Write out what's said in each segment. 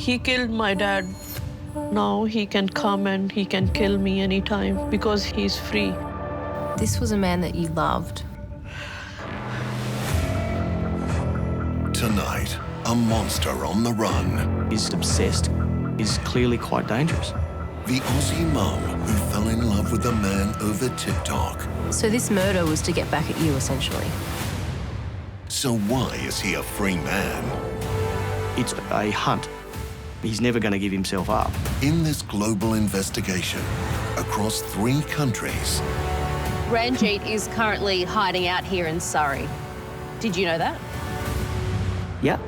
He killed my dad. Now he can come and he can kill me anytime because he's free. This was a man that you loved. Tonight, a monster on the run. He's obsessed. He's clearly quite dangerous. The Aussie mum who fell in love with a man over TikTok. So this murder was to get back at you, essentially. So why is he a free man? It's a hunt. He's never going to give himself up. In this global investigation, across 3 countries, Ranjit is currently hiding out here in Surrey. Did you know that? Yeah.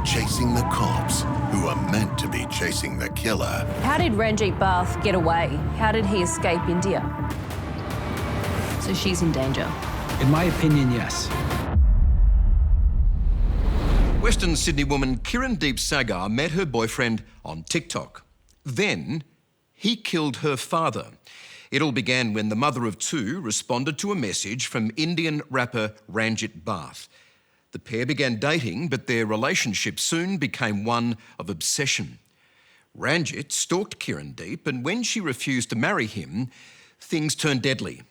chasing the cops who are meant to be chasing the killer. How did Ranjit Bath get away? How did he escape India? So she's in danger. In my opinion, yes. Western Sydney woman Kirandeep Sagar met her boyfriend on TikTok. Then he killed her father. It all began when the mother of two responded to a message from Indian rapper Ranjit Bath. The pair began dating, but their relationship soon became one of obsession. Ranjit stalked Kirandeep, and when she refused to marry him, things turned deadly.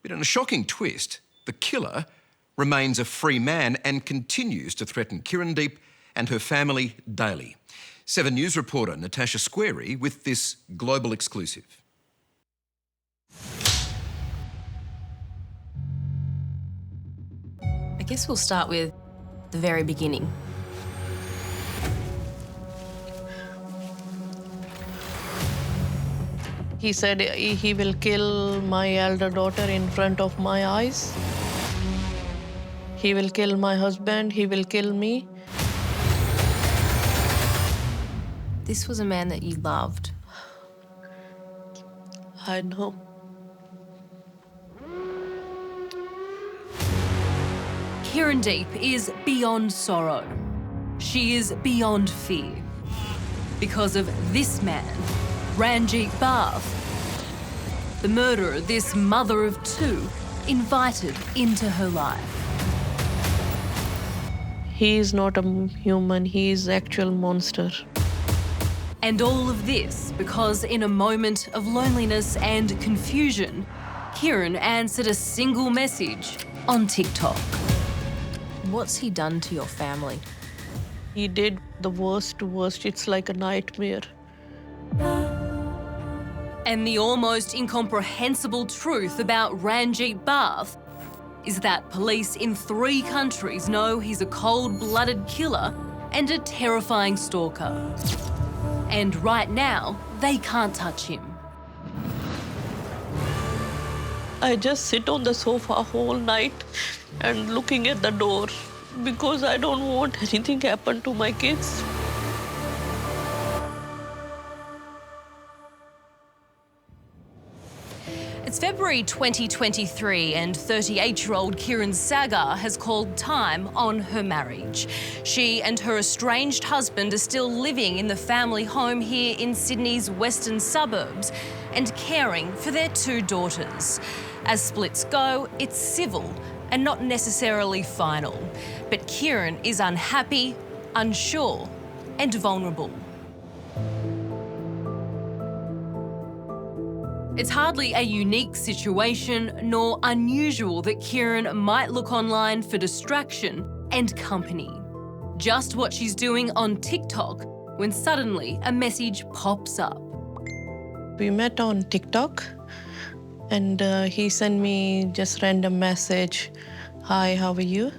But in a shocking twist, the killer remains a free man and continues to threaten Kirandeep and her family daily. 7 News reporter Natasha Squarey with this global exclusive. I guess we'll start with the very beginning. He said he will kill my elder daughter in front of my eyes. He will kill my husband, he will kill me. This was a man that you loved. I know. Kirandeep is beyond sorrow. She is beyond fear. Because of this man, Ranjit Bath, the murderer this mother of two invited into her life. He is not a human, he is actual monster. And all of this because in a moment of loneliness and confusion, Kiran answered a single message on TikTok. What's he done to your family? He did the worst to worst, it's like a nightmare. And the almost incomprehensible truth about Ranjit Bath is that police in 3 countries know he's a cold-blooded killer and a terrifying stalker. And right now, they can't touch him. I just sit on the sofa whole night and looking at the door because I don't want anything happen to my kids. It's February 2023 and 38-year-old Kiran Sagar has called time on her marriage. She and her estranged husband are still living in the family home here in Sydney's western suburbs and caring for their 2 daughters. As splits go, it's civil and not necessarily final. But Kiran is unhappy, unsure and vulnerable. It's hardly a unique situation nor unusual that Kiran might look online for distraction and company. Just what she's doing on TikTok when suddenly a message pops up. We met on TikTok and he sent me just random message. Hi, how are you?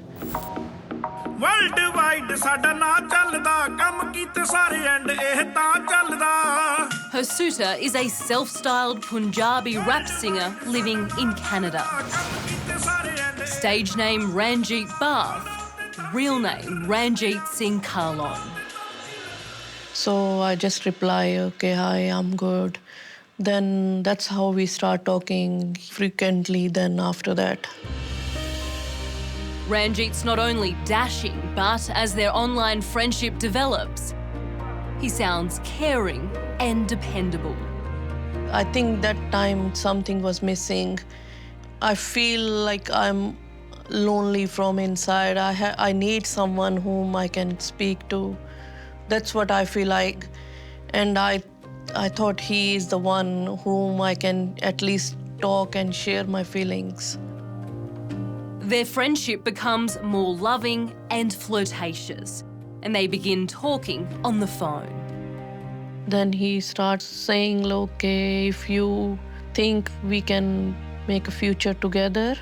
Her suitor is a self-styled Punjabi rap singer living in Canada. Stage name Ranjit Bath, real name Ranjit Singh Karlon. So I just reply, okay, hi, I'm good. Then that's how we start talking frequently then after that. Ranjit's not only dashing, but as their online friendship develops, he sounds caring and dependable. I think that time something was missing. I feel like I'm lonely from inside. I need someone whom I can speak to. That's what I feel like. And I thought he is the one whom I can at least talk and share my feelings. Their friendship becomes more loving and flirtatious, and they begin talking on the phone. Then he starts saying, okay, if you think we can make a future together,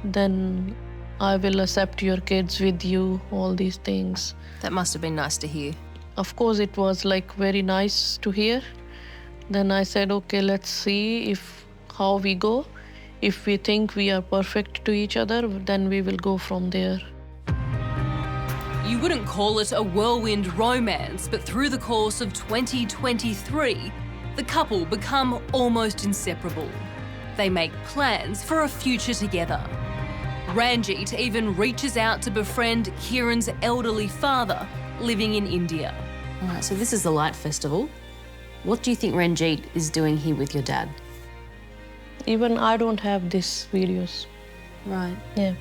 then I will accept your kids with you, all these things. That must have been nice to hear. Of course, it was like very nice to hear. Then I said, okay, let's see how we go. If we think we are perfect to each other, then we will go from there. You wouldn't call it a whirlwind romance, but through the course of 2023, the couple become almost inseparable. They make plans for a future together. Ranjit even reaches out to befriend Kiran's elderly father living in India. All right, so this is the Light Festival. What do you think Ranjit is doing here with your dad? Even I don't have these videos. Right. Yeah.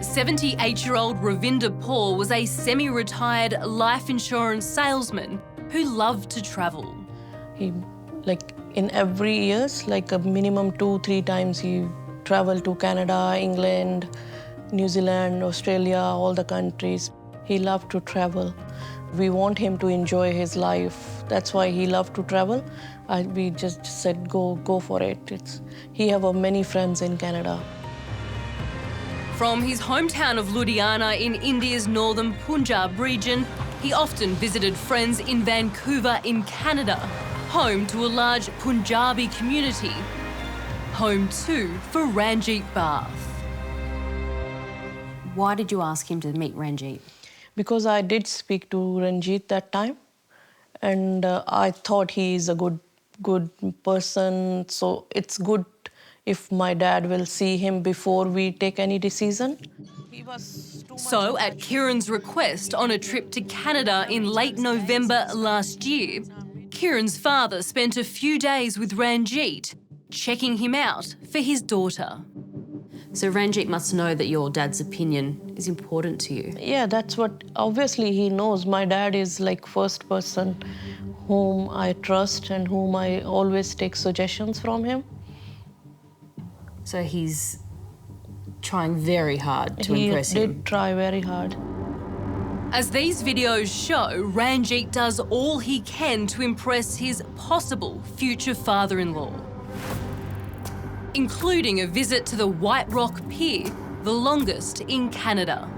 78-year-old Ravinder Paul was a semi-retired life insurance salesman who loved to travel. He, like, in every years, like a minimum 2-3 times he traveled to Canada, England, New Zealand, Australia, all the countries. He loved to travel. We want him to enjoy his life. That's why he loved to travel. We just said, go for it. He have many friends in Canada. From his hometown of Ludhiana in India's northern Punjab region, he often visited friends in Vancouver in Canada, home to a large Punjabi community, home too for Ranjit Bath. Why did you ask him to meet Ranjit? Because I did speak to Ranjit that time, and I thought he is a good person, so it's good if my dad will see him before we take any decision. So, at Kiran's request on a trip to Canada in late November last year, Kiran's father spent a few days with Ranjit, checking him out for his daughter. So Ranjit must know that your dad's opinion is important to you. Yeah, that's what, obviously he knows. My dad is like first person whom I trust and whom I always take suggestions from him. So he's trying very hard to impress him. He did try very hard. As these videos show, Ranjit does all he can to impress his possible future father-in-law, including a visit to the White Rock Pier, the longest in Canada.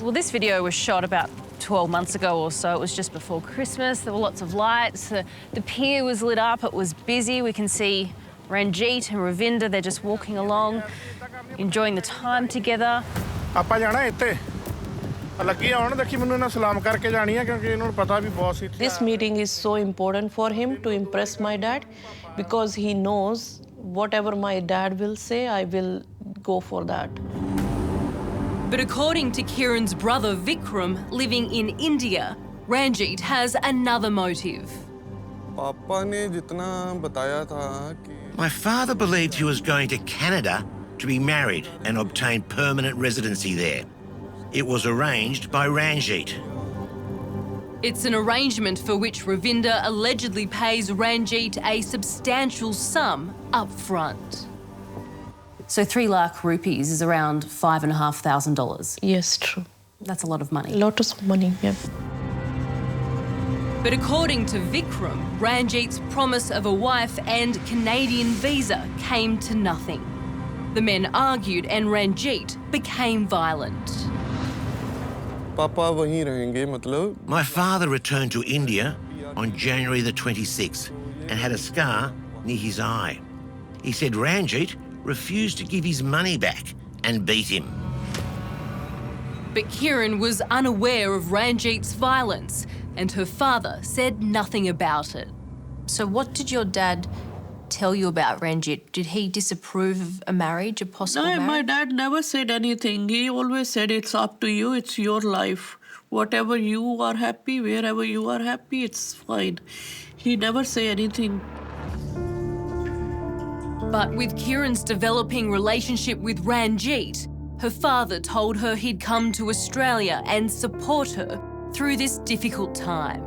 Well, this video was shot about 12 months ago or so. It was just before Christmas. There were lots of lights. The pier was lit up. It was busy. We can see Ranjit and Ravinder, they're just walking along, enjoying the time together. This meeting is so important for him to impress my dad because he knows whatever my dad will say, I will go for that. But according to Kiran's brother Vikram, living in India, Ranjit has another motive. My father believed he was going to Canada to be married and obtain permanent residency there. It was arranged by Ranjit. It's an arrangement for which Ravinder allegedly pays Ranjit a substantial sum up front. So 3 lakh rupees is around $5,500. Yes, true. That's a lot of money. A lot of money, yeah. But according to Vikram, Ranjit's promise of a wife and Canadian visa came to nothing. The men argued and Ranjit became violent. My father returned to India on January the 26th and had a scar near his eye. He said Ranjit refused to give his money back and beat him. But Kiran was unaware of Ranjit's violence and her father said nothing about it. So what did your dad tell you about Ranjit? Did he disapprove of a marriage, a possible marriage? My dad never said anything. He always said, it's up to you, it's your life. Whatever you are happy, wherever you are happy, it's fine. He never say anything. But with Kiran's developing relationship with Ranjit, her father told her he'd come to Australia and support her through this difficult time.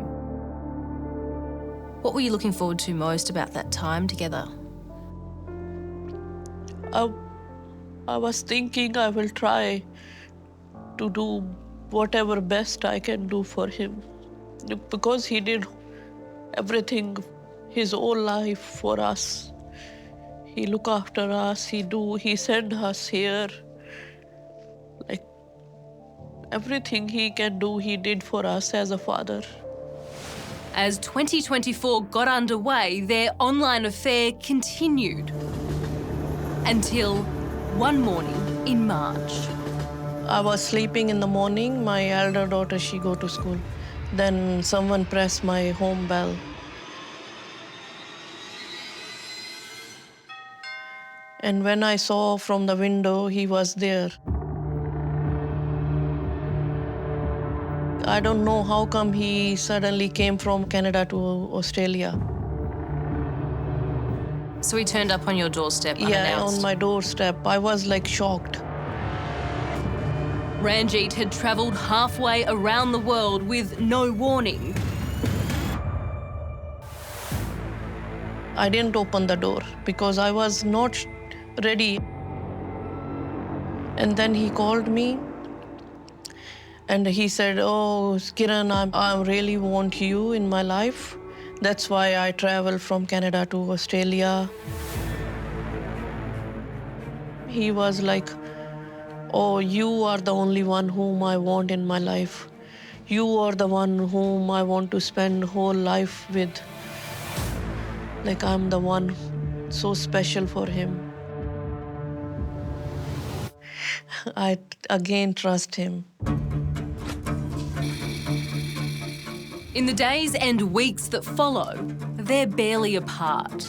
What were you looking forward to most about that time together? I was thinking I will try to do whatever best I can do for him, because he did everything his whole life for us. He look after us, he sent us here. Like, everything he can do, he did for us as a father. As 2024 got underway, their online affair continued until one morning in March. I was sleeping in the morning. My elder daughter, she go to school. Then someone pressed my home bell. And when I saw from the window, he was there. I don't know how come he suddenly came from Canada to Australia. So he turned up on your doorstep Yeah, unannounced? on my doorstep. I was like shocked. Ranjit had travelled halfway around the world with no warning. I didn't open the door because I was not ready. And then he called me and he said, "Oh, Kiran, I really want you in my life. That's why I traveled from Canada to Australia." He was like, "Oh, you are the only one whom I want in my life. You are the one whom I want to spend whole life with. Like, I'm the one so special for him." I again trust him. In the days and weeks that follow, they're barely apart.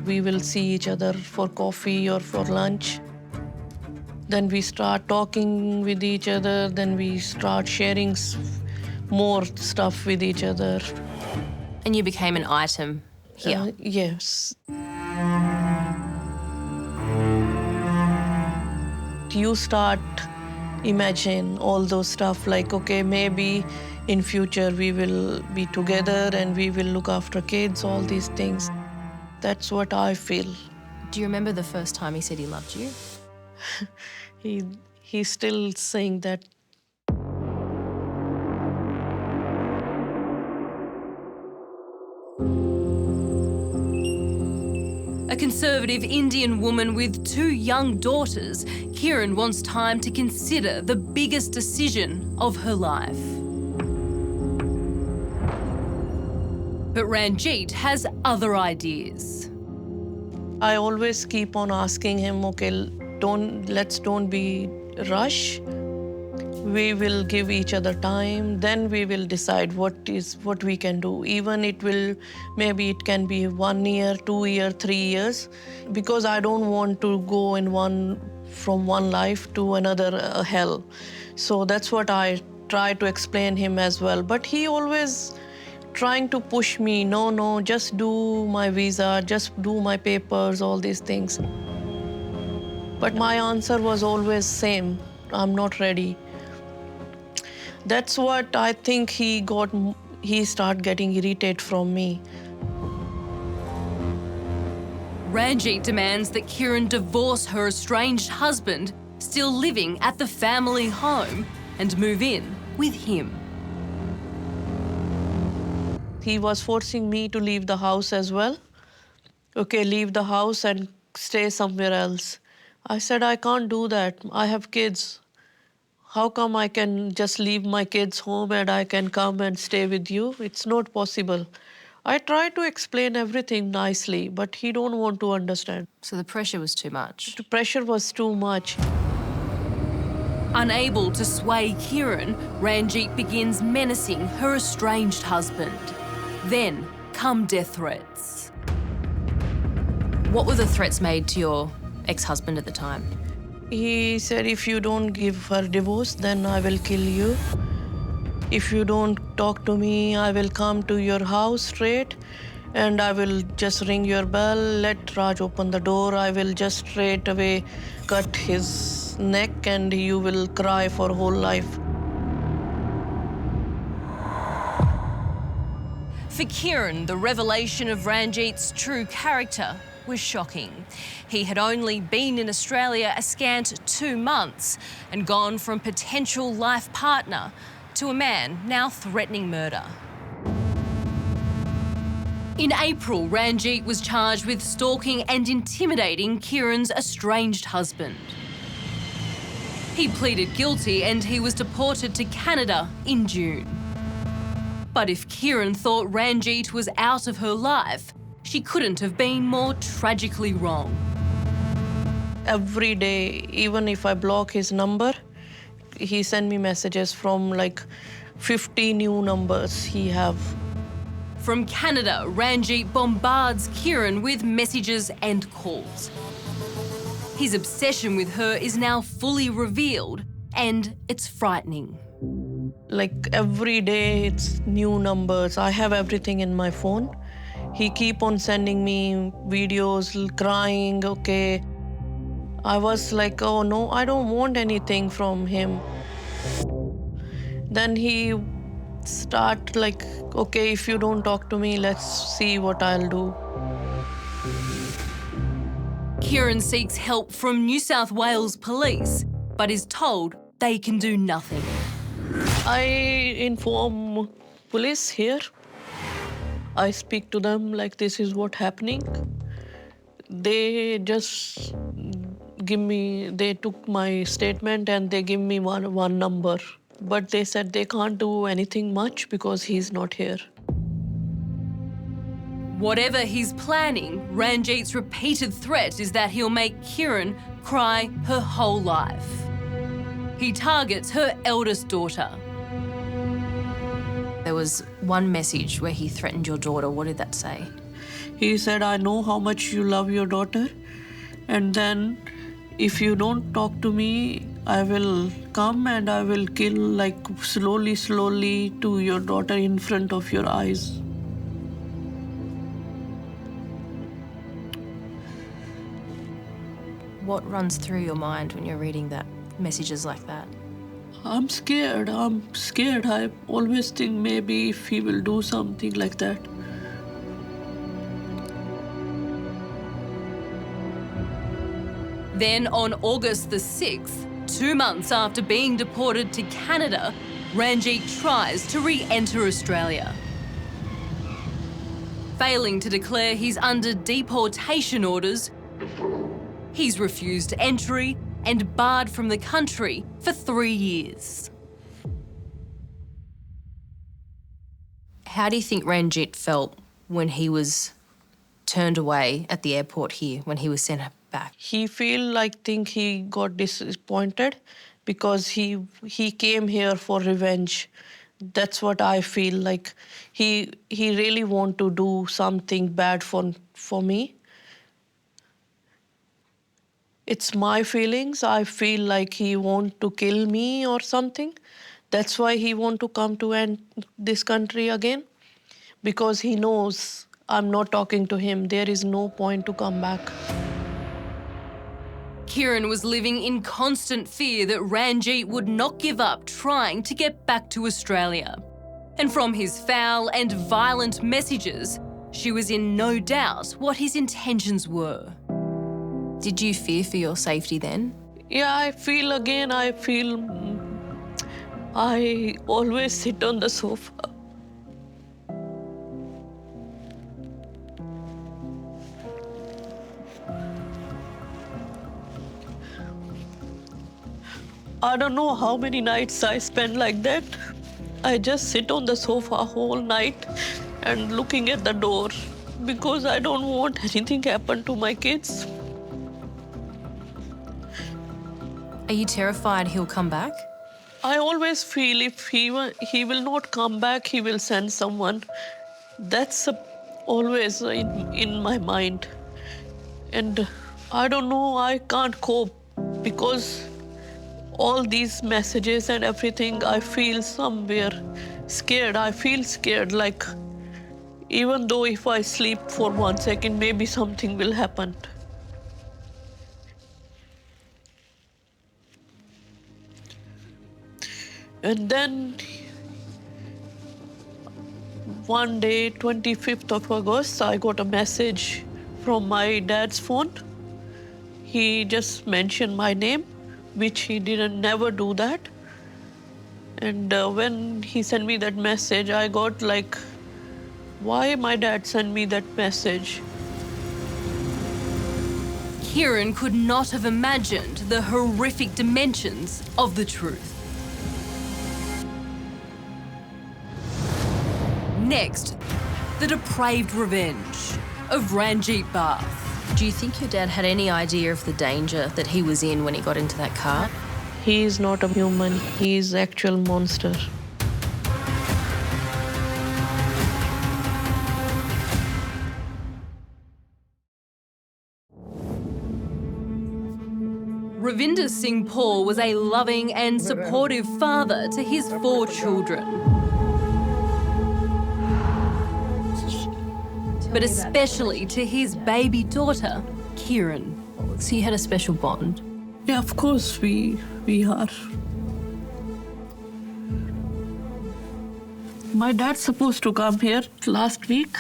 We will see each other for coffee or for lunch. Then we start talking with each other. Then we start sharing more stuff with each other. And you became an item here? Yes. You start imagine all those stuff like, okay, maybe in future we will be together and we will look after kids, all these things. That's what I feel. Do you remember the first time he said he loved you? He's still saying that. A conservative Indian woman with 2 young daughters, Kiran wants time to consider the biggest decision of her life. But Ranjit has other ideas. I always keep on asking him, okay, let's don't be rush. We will give each other time, then we will decide what we can do. Even maybe it can be 1 year, 2 year, 3 years, because I don't want to go from one life to another hell. So that's what I try to explain him as well. But he always trying to push me, no, just do my visa, just do my papers, all these things. But my answer was always same, I'm not ready. That's what I think he started getting irritated from me. Ranjit demands that Kiran divorce her estranged husband, still living at the family home, and move in with him. He was forcing me to leave the house as well. Okay, leave the house and stay somewhere else. I said, I can't do that. I have kids. How come I can just leave my kids home and I can come and stay with you? It's not possible. I tried to explain everything nicely, but he don't want to understand. So the pressure was too much? The pressure was too much. Unable to sway Kiran, Ranjit begins menacing her estranged husband. Then come death threats. What were the threats made to your ex-husband at the time? He said, if you don't give her divorce, then I will kill you. If you don't talk to me, I will come to your house straight and I will just ring your bell, let Raj open the door. I will just straight away cut his neck and you will cry for whole life. For Kiran, the revelation of Ranjit's true character was shocking. He had only been in Australia a scant 2 months and gone from potential life partner to a man now threatening murder. In April, Ranjit was charged with stalking and intimidating Kiran's estranged husband. He pleaded guilty and he was deported to Canada in June. But if Kiran thought Ranjit was out of her life, she couldn't have been more tragically wrong. Every day, even if I block his number, he send me messages from like 50 new numbers he have. From Canada, Ranjit bombards Kiran with messages and calls. His obsession with her is now fully revealed, and it's frightening. Like every day, it's new numbers. I have everything in my phone. He keep on sending me videos, crying, okay. I was like, oh no, I don't want anything from him. Then he start like, okay, if you don't talk to me, let's see what I'll do. Kiran seeks help from New South Wales police, but is told they can do nothing. I inform police here. I speak to them like this is what happening. They just they took my statement and they give me one number. But they said they can't do anything much because he's not here. Whatever he's planning, Ranjit's repeated threat is that he'll make Kiran cry her whole life. He targets her eldest daughter. There was one message where he threatened your daughter. What did that say? He said, I know how much you love your daughter, and then if you don't talk to me, I will come and I will kill like slowly to your daughter in front of your eyes. What runs through your mind when you're reading that, messages like that? I'm scared. I always think maybe if he will do something like that. Then on August the 6th, 2 months after being deported to Canada, Ranjit tries to re-enter Australia. Failing to declare he's under deportation orders, he's refused entry and barred from the country for 3 years. How do you think Ranjit felt when he was turned away at the airport here, when he was sent back? He think he got disappointed because he came here for revenge. That's what I feel like. He really want to do something bad for me. It's my feelings. I feel like he want to kill me or something. That's why he want to come to this country again. Because he knows I'm not talking to him. There is no point to come back. Kiran was living in constant fear that Ranjit would not give up trying to get back to Australia. And from his foul and violent messages, she was in no doubt what his intentions were. Did you fear for your safety then? Yeah, I always sit on the sofa. I don't know how many nights I spend like that. I just sit on the sofa whole night and looking at the door because I don't want anything happen to my kids. Are you terrified he'll come back? I always feel if he will not come back, he will send someone. That's always in my mind. And I don't know, I can't cope because all these messages and everything, I feel somewhere scared. I feel scared like even though if I sleep for 1 second, maybe something will happen. And then one day, 25th of August, I got a message from my dad's phone. He just mentioned my name, which he didn't never do that. And when he sent me that message, I got like, why my dad sent me that message? Kiran could not have imagined the horrific dimensions of the truth. Next, the depraved revenge of Ranjit Bath. Do you think your dad had any idea of the danger that he was in when he got into that car? He is not a human, he is actual monster. Ravinder Singh Paul was a loving and supportive father to his 4 children. But especially to his baby daughter, Kiran. So you had a special bond? Yeah, of course we are. My dad's supposed to come here last week.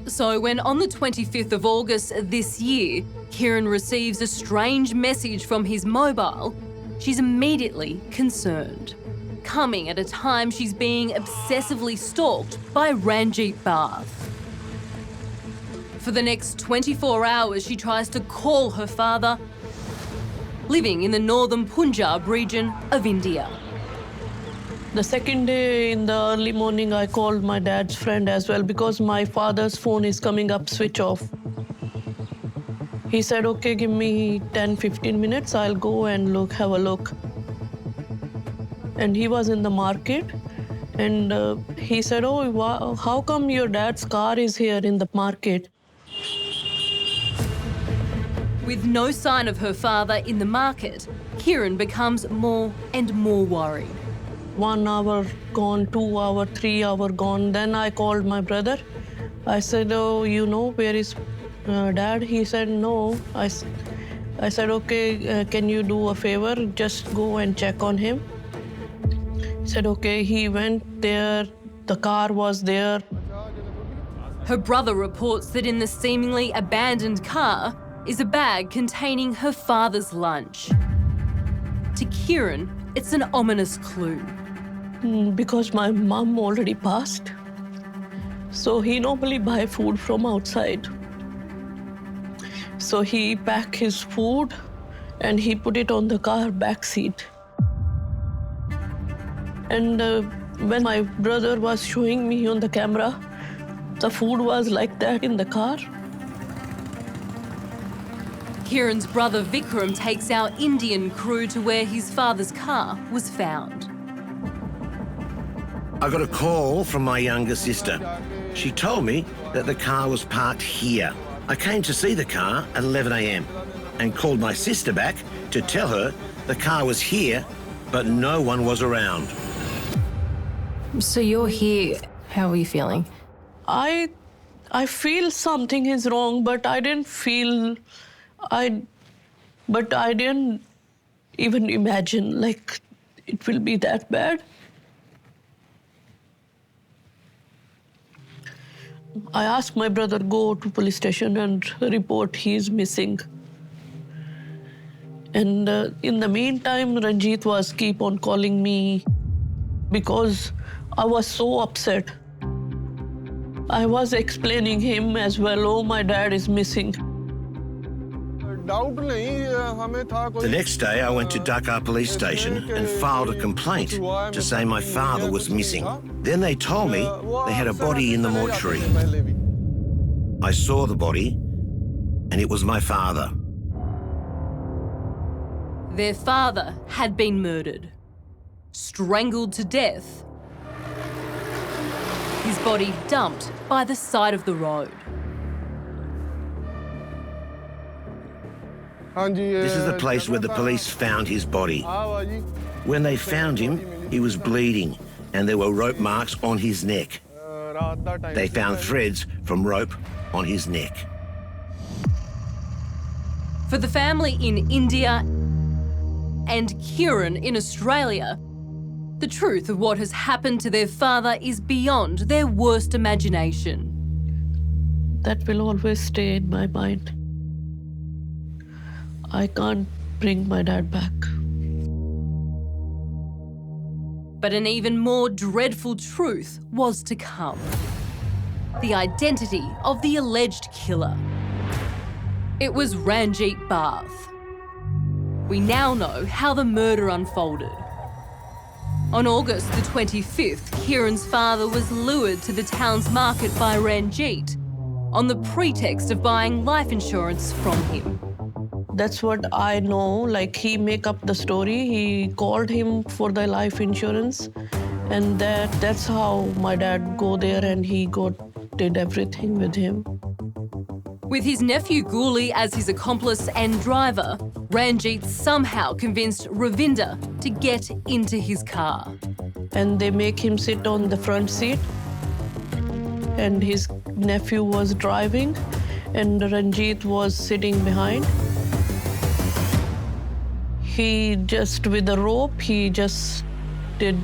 So when on the 25th of August this year, Kiran receives a strange message from his mobile, she's immediately concerned. Coming at a time she's being obsessively stalked by Ranjit Bath. For the next 24 hours, she tries to call her father, living in the northern Punjab region of India. The second day in the early morning, I called my dad's friend as well because my father's phone is coming up switch off. He said, okay, give me 10-15 minutes, I'll go and have a look. And he was in the market and he said, oh, wow, how come your dad's car is here in the market? With no sign of her father in the market, Kiran becomes more and more worried. 1 hour gone, 2 hours, 3 hours gone. Then I called my brother. I said, oh, you know, where is Dad? He said, no. I said, okay, can you do a favor? Just go and check on him. He said, okay. He went there. The car was there. Her brother reports that in the seemingly abandoned car is a bag containing her father's lunch. To Kiran, it's an ominous clue. Because my mom already passed. So he normally buy food from outside. So he packed his food and he put it on the car back seat. And when my brother was showing me on the camera, the food was like that in the car. Kiran's brother Vikram takes our Indian crew to where his father's car was found. I got a call from my younger sister. She told me that the car was parked here. I came to see the car at 11 a.m. and called my sister back to tell her the car was here, but no one was around. So you're here. How are you feeling? I feel something is wrong, but I didn't feel... But I didn't even imagine, like, it will be that bad. I asked my brother, go to police station and report he is missing. And in the meantime, Ranjit was keep on calling me because I was so upset. I was explaining him as well, oh, my dad is missing. The next day, I went to Dhaka police station and filed a complaint to say my father was missing. Then they told me they had a body in the mortuary. I saw the body, and it was my father. Their father had been murdered, strangled to death, his body dumped by the side of the road. This is the place where the police found his body. When they found him, he was bleeding and there were rope marks on his neck. They found threads from rope on his neck. For the family in India and Kiran in Australia, the truth of what has happened to their father is beyond their worst imagination. That will always stay in my mind. I can't bring my dad back. But an even more dreadful truth was to come. The identity of the alleged killer. It was Ranjit Barth. We now know how the murder unfolded. On August the 25th, Kiran's father was lured to the town's market by Ranjit on the pretext of buying life insurance from him. That's what I know, like he make up the story. He called him for the life insurance, and that's how my dad go there and he did everything with him. With his nephew Guli as his accomplice and driver, Ranjit somehow convinced Ravinder to get into his car. And they make him sit on the front seat, and his nephew was driving, and Ranjit was sitting behind. He just, with a rope, he just did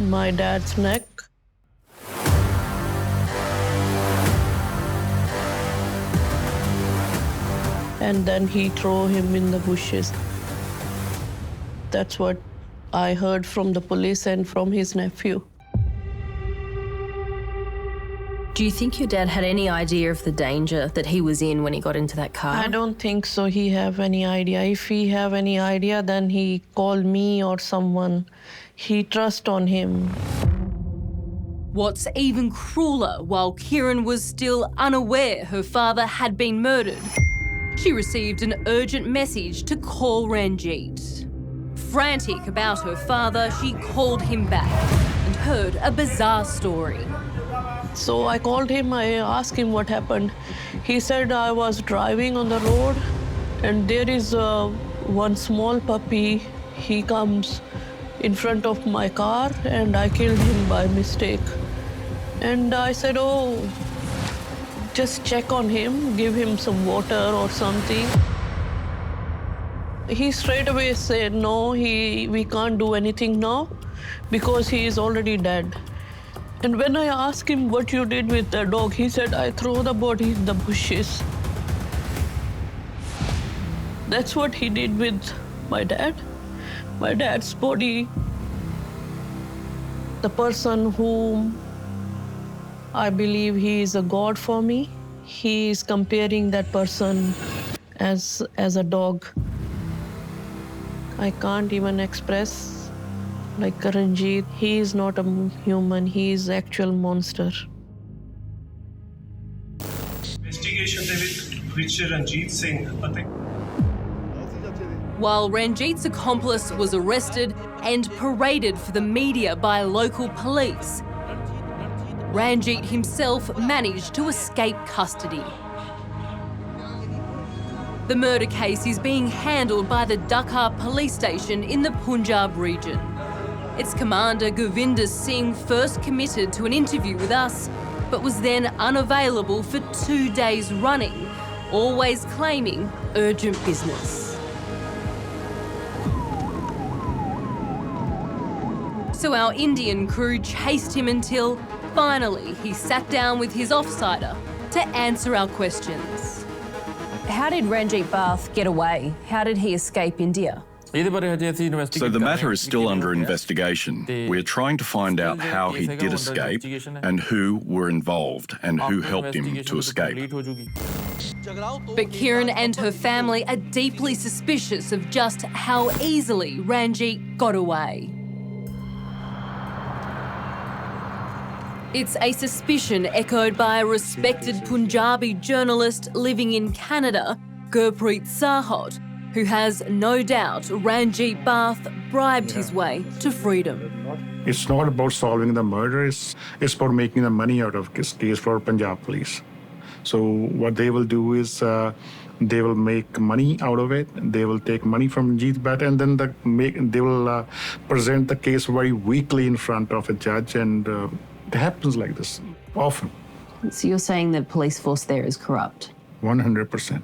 my dad's neck. And then he threw him in the bushes. That's what I heard from the police and from his nephew. Do you think your dad had any idea of the danger that he was in when he got into that car? I don't think so he have any idea. If he have any idea, then he called me or someone. He trust on him. What's even crueler, while Kiran was still unaware her father had been murdered, she received an urgent message to call Ranjit. Frantic about her father, she called him back and heard a bizarre story. So I called him, I asked him what happened. He said I was driving on the road and there is one small puppy. He comes in front of my car and I killed him by mistake. And I said, oh, just check on him, give him some water or something. He straight away said, no, we can't do anything now because he is already dead. And when I asked him what you did with the dog, he said, I threw the body in the bushes. That's what he did with my dad. My dad's body. The person whom I believe he is a god for me, he is comparing that person as a dog. I can't even express. Like Ranjit, he is not a human, he is actual monster. Investigation which Ranjit Singh, While Ranjit's accomplice was arrested and paraded for the media by local police, Ranjit himself managed to escape custody. The murder case is being handled by the Dhaka police station in the Punjab region. Its commander, Govinder Singh, first committed to an interview with us, but was then unavailable for 2 days running, always claiming urgent business. So our Indian crew chased him until, finally, he sat down with his offsider to answer our questions. How did Ranjit Barth get away? How did he escape India? So the matter is still under investigation. We're trying to find out how he did escape and who were involved and who helped him to escape. But Kiran and her family are deeply suspicious of just how easily Ranjit got away. It's a suspicion echoed by a respected Punjabi journalist living in Canada, Gurpreet Sahot, who has no doubt Ranjit Barth bribed his way to freedom. It's not about solving the murder, it's about making the money out of this case for Punjab police. So what they will do is they will make money out of it, they will take money from Ranjit Barth, and then they will present the case very weakly in front of a judge, and It happens like this often. So you're saying the police force there is corrupt? 100%.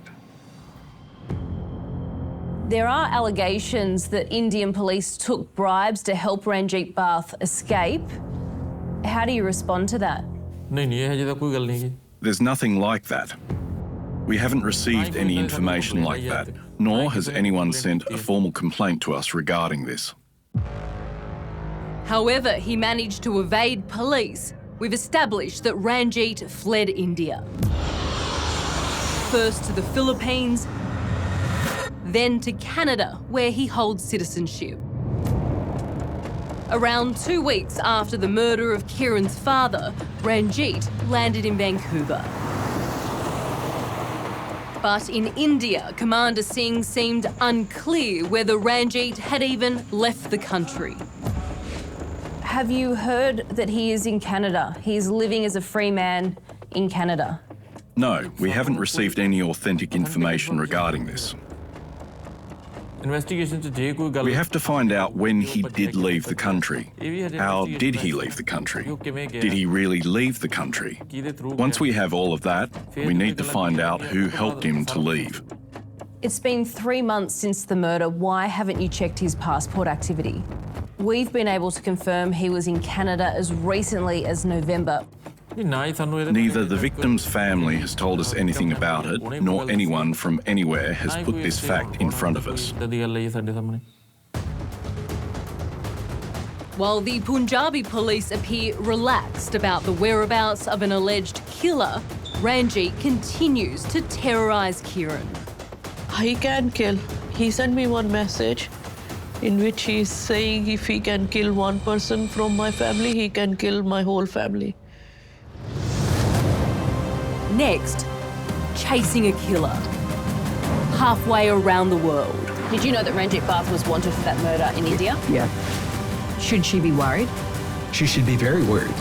There are allegations that Indian police took bribes to help Ranjit Bath escape. How do you respond to that? There's nothing like that. We haven't received any information like that, nor has anyone sent a formal complaint to us regarding this. However, he managed to evade police. We've established that Ranjit fled India. First to the Philippines, then to Canada, where he holds citizenship. Around 2 weeks after the murder of Kiran's father, Ranjit landed in Vancouver. But in India, Commander Singh seemed unclear whether Ranjit had even left the country. Have you heard that he is in Canada? He's living as a free man in Canada? No, we haven't received any authentic information regarding this. We have to find out when he did leave the country. How did he leave the country? Did he really leave the country? Once we have all of that, we need to find out who helped him to leave. It's been 3 months since the murder. Why haven't you checked his passport activity? We've been able to confirm he was in Canada as recently as November. Neither the victim's family has told us anything about it, nor anyone from anywhere has put this fact in front of us. While the Punjabi police appear relaxed about the whereabouts of an alleged killer, Ranjit continues to terrorise Kiran. He can kill. He sent me one message in which he's saying if he can kill one person from my family, he can kill my whole family. Next, chasing a killer. Halfway around the world. Did you know that Ranjit Bath was wanted for that murder in India? Yeah. Should she be worried? She should be very worried.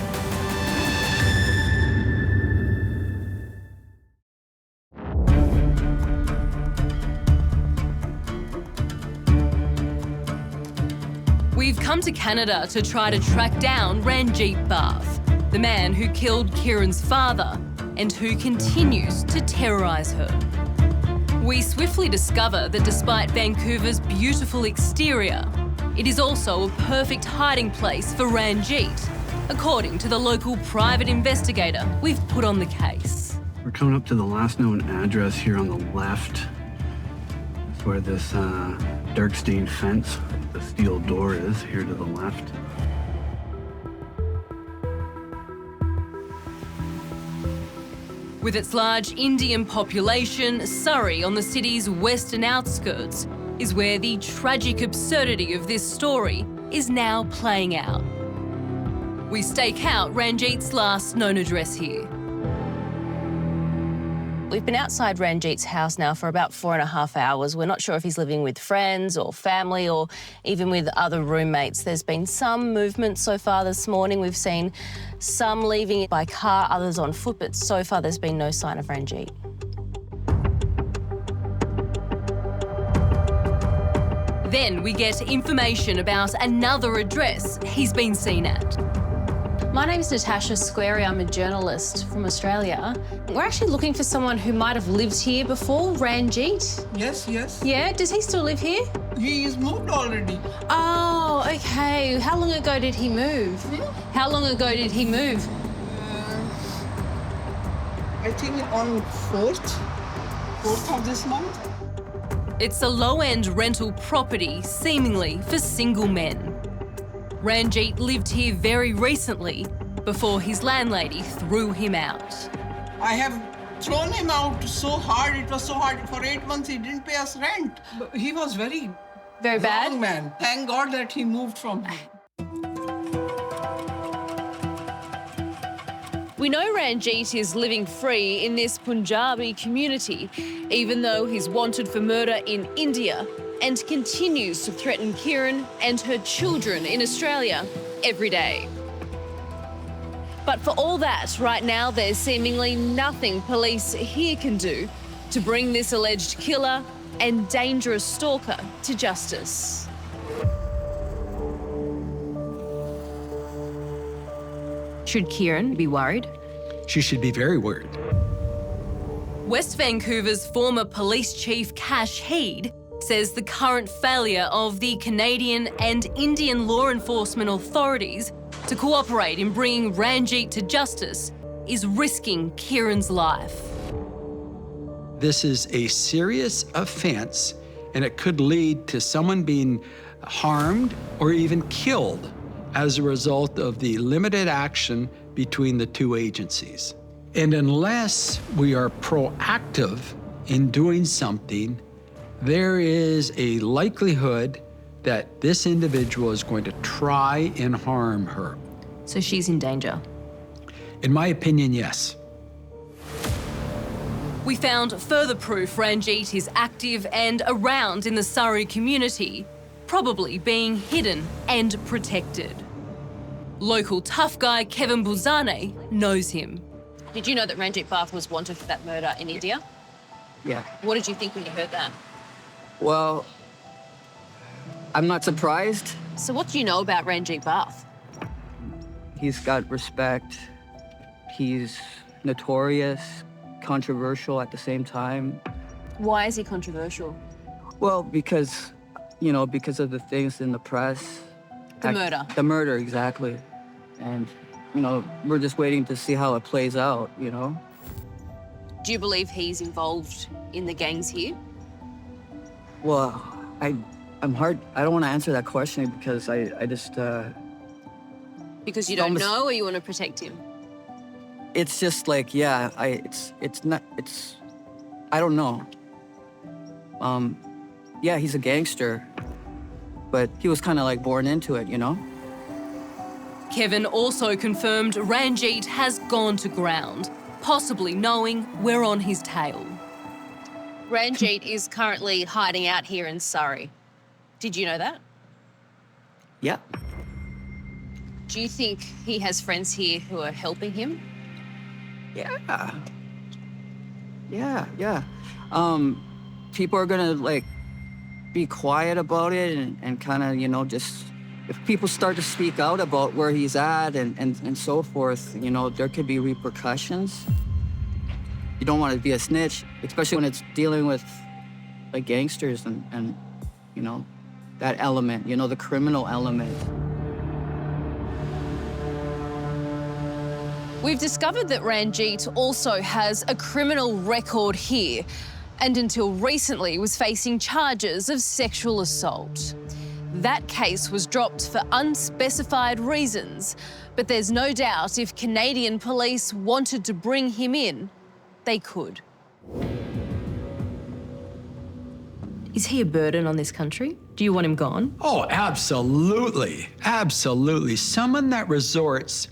We've come to Canada to try to track down Ranjit Bath, the man who killed Kiran's father and who continues to terrorise her. We swiftly discover that despite Vancouver's beautiful exterior, it is also a perfect hiding place for Ranjit, according to the local private investigator we've put on the case. We're coming up to the last known address here on the left. That's where this dark stained fence, the steel door is, here to the left. With its large Indian population, Surrey on the city's western outskirts is where the tragic absurdity of this story is now playing out. We stake out Ranjit's last known address here. We've been outside Ranjit's house now for about 4.5 hours. We're not sure if he's living with friends or family or even with other roommates. There's been some movement so far this morning. We've seen some leaving by car, others on foot, but so far there's been no sign of Ranjit. Then we get information about another address he's been seen at. My name's Natasha Squarey. I'm a journalist from Australia. We're actually looking for someone who might have lived here before, Ranjit. Yes, yes. Yeah, does he still live here? He is moved already. Oh, okay. How long ago did he move? How long ago did he move? I think on 4th of this month. It's a low-end rental property, seemingly for single men. Ranjit lived here very recently before his landlady threw him out. I have thrown him out so hard. It was so hard. For 8 months, he didn't pay us rent. But he was very bad wrong man. Thank God that he moved from here. We know Ranjit is living free in this Punjabi community, even though he's wanted for murder in India and continues to threaten Kiran and her children in Australia every day. But for all that, right now there's seemingly nothing police here can do to bring this alleged killer and dangerous stalker to justice. Should Kieran be worried? She should be very worried. West Vancouver's former police chief Cash Heed says the current failure of the Canadian and Indian law enforcement authorities to cooperate in bringing Ranjit to justice is risking Kieran's life. This is a serious offense, and it could lead to someone being harmed or even killed as a result of the limited action between the two agencies. And unless we are proactive in doing something, there is a likelihood that this individual is going to try and harm her. So she's in danger? In my opinion, yes. We found further proof Ranjit is active and around in the Surrey community, probably being hidden and protected. Local tough guy Kevin Buzane knows him. Did you know that Ranjit Bath was wanted for that murder in India? Yeah. What did you think when you heard that? Well, I'm not surprised. So what do you know about Ranjit Bath? He's got respect. He's notorious, controversial at the same time. Why is he controversial? Well, because, because of the things in the press. The murder. The murder, exactly. And, we're just waiting to see how it plays out, Do you believe he's involved in the gangs here? Well, I don't want to answer that question because I just... Because you don't know or you want to protect him? It's just like, yeah, I don't know. Yeah, he's a gangster, but he was kind of like born into it, Kevin also confirmed Ranjit has gone to ground, possibly knowing we're on his tail. Ranjit is currently hiding out here in Surrey. Did you know that? Yeah. Do you think he has friends here who are helping him? Yeah. People are gonna be quiet about it and kind of, just if people start to speak out about where he's at and so forth, there could be repercussions. You don't want to be a snitch, especially when it's dealing with gangsters and that element, the criminal element. We've discovered that Ranjit also has a criminal record here, and until recently was facing charges of sexual assault. That case was dropped for unspecified reasons, but there's no doubt if Canadian police wanted to bring him in, they could. Is he a burden on this country? Do you want him gone? Oh, absolutely. Absolutely. Someone that resorts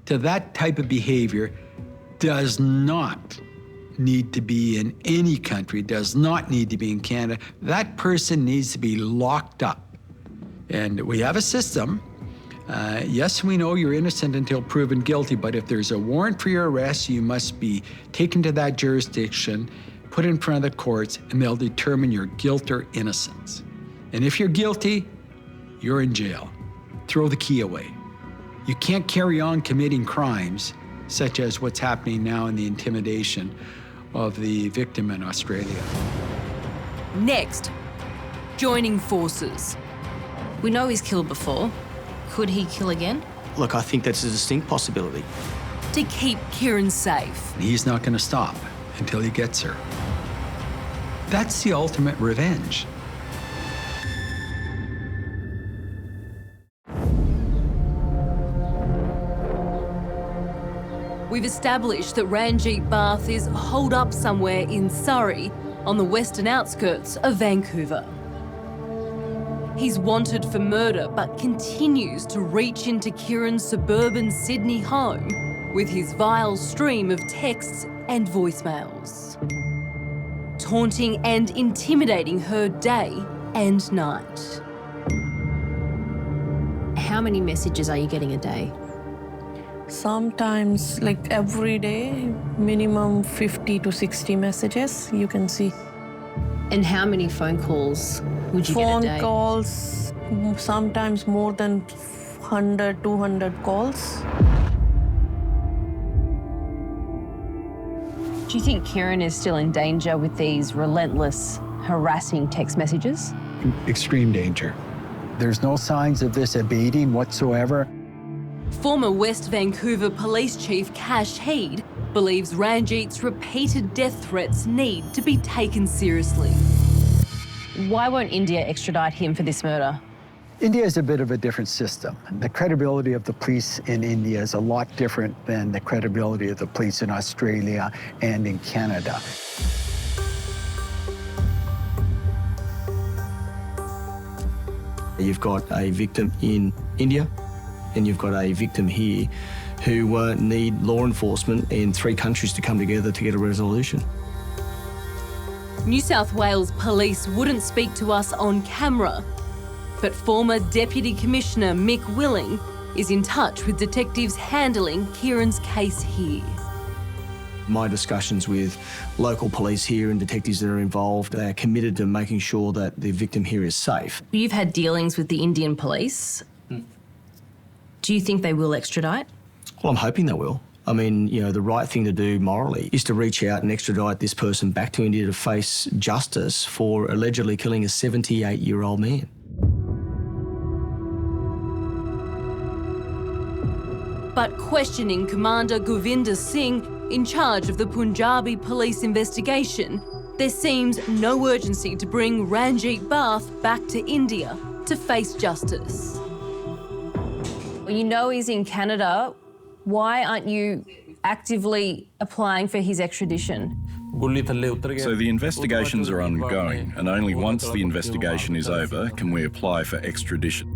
to that type of behavior does not need to be in any country, does not need to be in Canada. That person needs to be locked up. And we have a system. Yes, we know you're innocent until proven guilty, but if there's a warrant for your arrest, you must be taken to that jurisdiction, put in front of the courts, and they'll determine your guilt or innocence. And if you're guilty, you're in jail. Throw the key away. You can't carry on committing crimes, such as what's happening now in the intimidation of the victim in Australia. Next, joining forces. We know he's killed before. Could he kill again? Look, I think that's a distinct possibility. To keep Kieran safe. He's not going to stop until he gets her. That's the ultimate revenge. We've established that Ranjit Bath is holed up somewhere in Surrey on the western outskirts of Vancouver. He's wanted for murder but continues to reach into Kieran's suburban Sydney home with his vile stream of texts and voicemails, taunting and intimidating her day and night. How many messages are you getting a day? Sometimes, every day, minimum 50 to 60 messages, you can see. And how many phone calls would you get a day? Phone calls, sometimes more than 100, 200 calls. Do you think Kiran is still in danger with these relentless, harassing text messages? Extreme danger. There's no signs of this abating whatsoever. Former West Vancouver Police Chief Kash Heed believes Ranjit's repeated death threats need to be taken seriously. Why won't India extradite him for this murder? India is a bit of a different system. The credibility of the police in India is a lot different than the credibility of the police in Australia and in Canada. You've got a victim in India and you've got a victim here who need law enforcement in 3 countries to come together to get a resolution. New South Wales Police wouldn't speak to us on camera, but former Deputy Commissioner Mick Willing is in touch with detectives handling Kiran's case here. My discussions with local police here and detectives that are involved, they are committed to making sure that the victim here is safe. You've had dealings with the Indian police. Do you think they will extradite? Well, I'm hoping they will. I mean, you know, the right thing to do morally is to reach out and extradite this person back to India to face justice for allegedly killing a 78-year-old man. But questioning Commander Govinder Singh, in charge of the Punjabi police investigation, there seems no urgency to bring Ranjit Bath back to India to face justice. Well, you know he's in Canada. Why aren't you actively applying for his extradition? So the investigations are ongoing, and only once the investigation is over can we apply for extradition.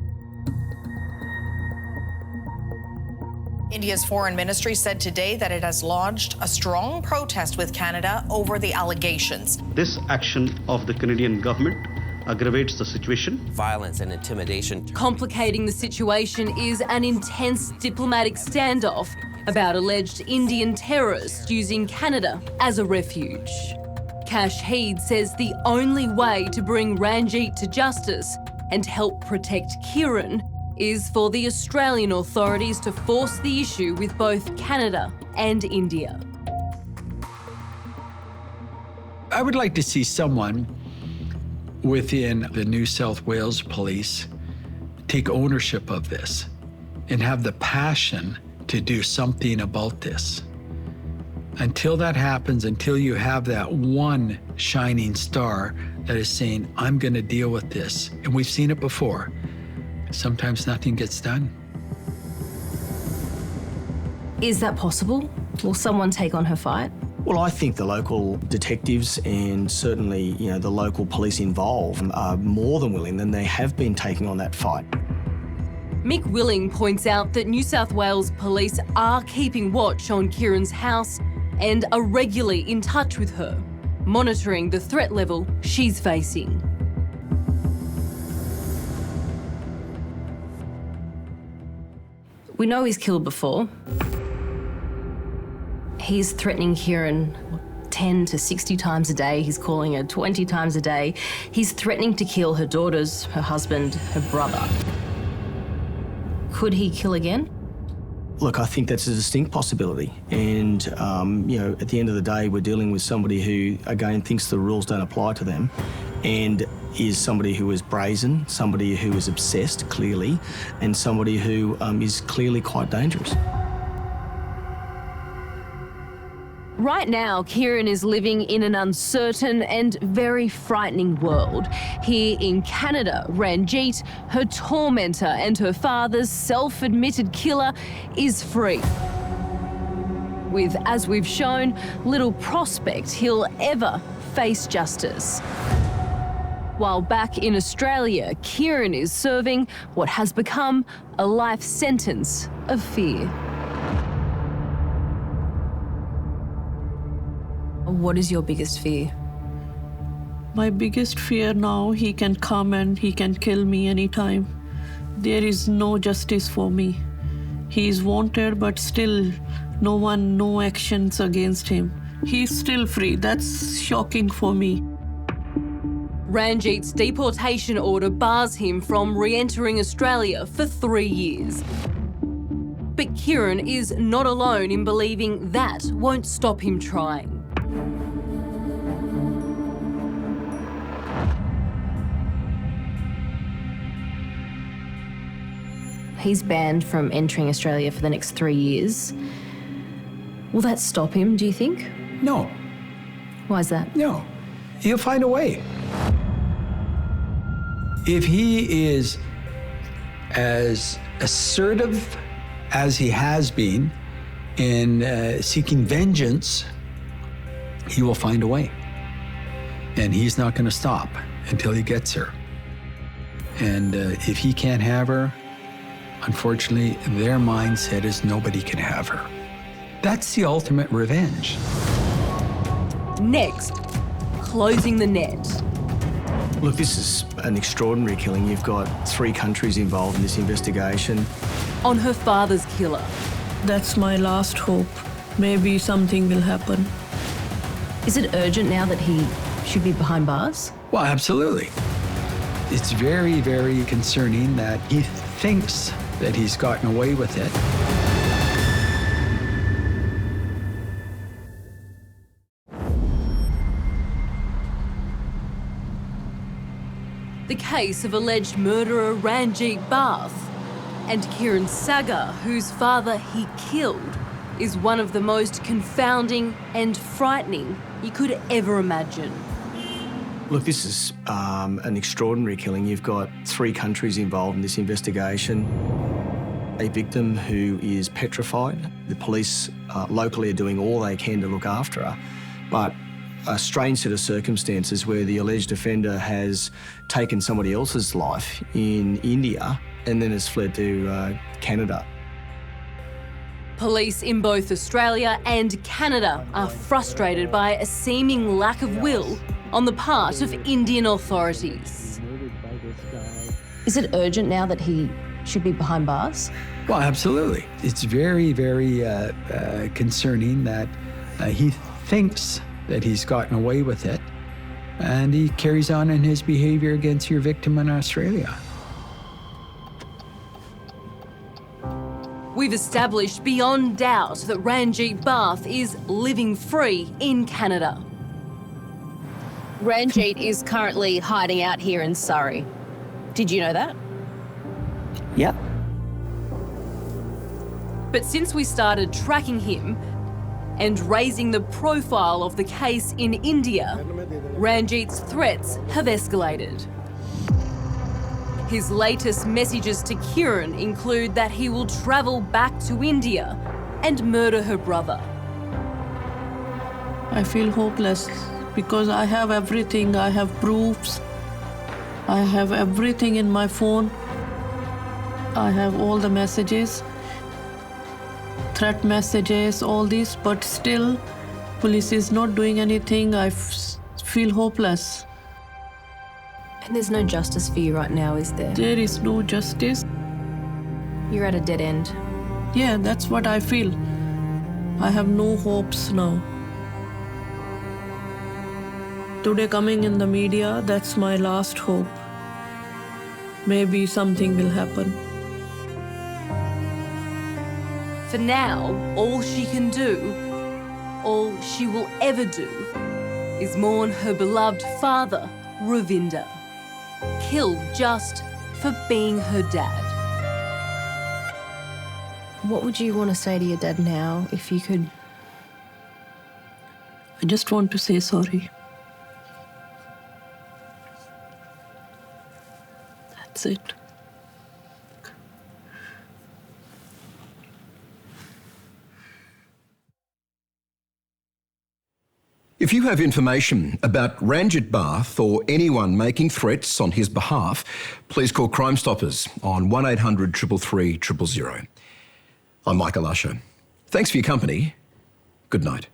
India's foreign ministry said today that it has lodged a strong protest with Canada over the allegations. This action of the Canadian government aggravates the situation. Violence and intimidation. Complicating the situation is an intense diplomatic standoff about alleged Indian terrorists using Canada as a refuge. Kash Heed says the only way to bring Ranjit to justice and help protect Kiran is for the Australian authorities to force the issue with both Canada and India. I would like to see someone within the New South Wales Police take ownership of this and have the passion to do something about this. Until that happens, until you have that one shining star that is saying, I'm going to deal with this, and we've seen it before, sometimes nothing gets done. Is that possible? Will someone take on her fight? Well, I think the local detectives and certainly, you know, the local police involved are more than willing, and they have been taking on that fight. Mick Willing points out that New South Wales police are keeping watch on Kiran's house and are regularly in touch with her, monitoring the threat level she's facing. We know he's killed before. He's threatening Kiran 10 to 60 times a day. He's calling her 20 times a day. He's threatening to kill her daughters, her husband, her brother. Could he kill again? Look, I think that's a distinct possibility. And, you know, at the end of the day, we're dealing with somebody who, again, thinks the rules don't apply to them and is somebody who is brazen, somebody who is obsessed, clearly, and somebody who is clearly quite dangerous. Right now, Kiran is living in an uncertain and very frightening world. Here in Canada, Ranjit, her tormentor and her father's self-admitted killer, is free. With, as we've shown, little prospect he'll ever face justice. While back in Australia, Kiran is serving what has become a life sentence of fear. What is your biggest fear? My biggest fear now, he can come and he can kill me anytime. There is no justice for me. He is wanted, but still no actions against him. He's still free. That's shocking for me. Ranjit's deportation order bars him from re-entering Australia for 3 years. But Kiran is not alone in believing that won't stop him trying. He's banned from entering Australia for the next 3 years. Will that stop him, do you think? No. Why is that? No. He'll find a way. If he is as assertive as he has been in seeking vengeance, he will find a way. And he's not going to stop until he gets her. And if he can't have her, unfortunately, their mindset is nobody can have her. That's the ultimate revenge. Next, closing the net. Look, this is an extraordinary killing. You've got 3 countries involved in this investigation. On her father's killer. That's my last hope. Maybe something will happen. Is it urgent now that he should be behind bars? Well, absolutely. It's very, very concerning that he thinks that he's gotten away with it. The case of alleged murderer Ranjit Barth and Kiran Sagar, whose father he killed, is one of the most confounding and frightening you could ever imagine. Look, this is an extraordinary killing. You've got 3 countries involved in this investigation. A victim who is petrified. The police locally are doing all they can to look after her, but a strange set of circumstances where the alleged offender has taken somebody else's life in India and then has fled to Canada. Police in both Australia and Canada are frustrated by a seeming lack of will on the part of Indian authorities. Is it urgent now that he should be behind bars? Well, absolutely. It's very, very concerning that he thinks that he's gotten away with it, and he carries on in his behaviour against your victim in Australia. We've established beyond doubt that Ranjit Barth is living free in Canada. Ranjit is currently hiding out here in Surrey. Did you know that? Yep. But since we started tracking him and raising the profile of the case in India, Ranjit's threats have escalated. His latest messages to Kiran include that he will travel back to India and murder her brother. I feel hopeless because I have everything. I have proofs. I have everything in my phone. I have all the messages, threat messages, all this, but still, police is not doing anything. I feel hopeless. And there's no justice for you right now, is there? There is no justice. You're at a dead end. Yeah, that's what I feel. I have no hopes now. Today coming in the media, that's my last hope. Maybe something will happen. For now, all she can do, all she will ever do, is mourn her beloved father, Ravinder, killed just for being her dad. What would you want to say to your dad now if you could? I just want to say sorry. That's it. If you have information about Ranjit Barth or anyone making threats on his behalf, please call Crime Stoppers on 1800 333 000. I'm Michael Usher. Thanks for your company. Good night.